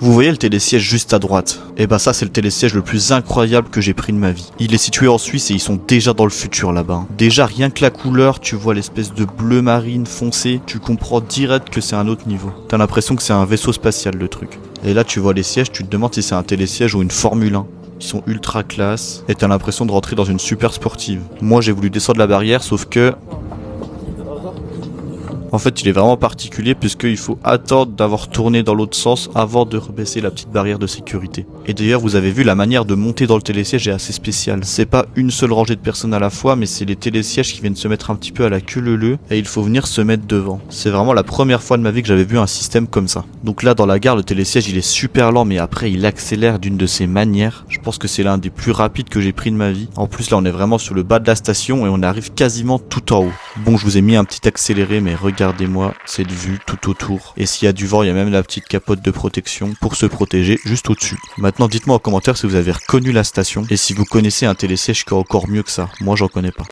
Vous voyez le télésiège juste à droite? Et bah ça c'est le télésiège le plus incroyable que j'ai pris de ma vie. Il est situé en Suisse et ils sont déjà dans le futur là-bas. Déjà rien que la couleur, tu vois l'espèce de bleu marine foncé, tu comprends direct que c'est un autre niveau. T'as l'impression que c'est un vaisseau spatial le truc. Et là tu vois les sièges, tu te demandes si c'est un télésiège ou une Formule 1. Ils sont ultra classe et t'as l'impression de rentrer dans une super sportive. Moi j'ai voulu descendre la barrière sauf que... En fait, il est vraiment particulier puisqu'il faut attendre d'avoir tourné dans l'autre sens avant de rebaisser la petite barrière de sécurité. Et d'ailleurs, vous avez vu, la manière de monter dans le télésiège est assez spéciale. C'est pas une seule rangée de personnes à la fois, mais c'est les télésièges qui viennent se mettre un petit peu à la queue leu-leu et il faut venir se mettre devant. C'est vraiment la première fois de ma vie que j'avais vu un système comme ça. Donc là, dans la gare, le télésiège, il est super lent, mais après, il accélère d'une de ses manières. Je pense que c'est l'un des plus rapides que j'ai pris de ma vie. En plus, là, on est vraiment sur le bas de la station et on arrive quasiment tout en haut. Bon, je vous ai mis un petit accéléré, mais regardez-moi cette vue tout autour. Et s'il y a du vent, il y a même la petite capote de protection pour se protéger juste au-dessus. Maintenant, dites-moi en commentaire si vous avez reconnu la station et si vous connaissez un télésiège qui est encore mieux que ça. Moi, j'en connais pas.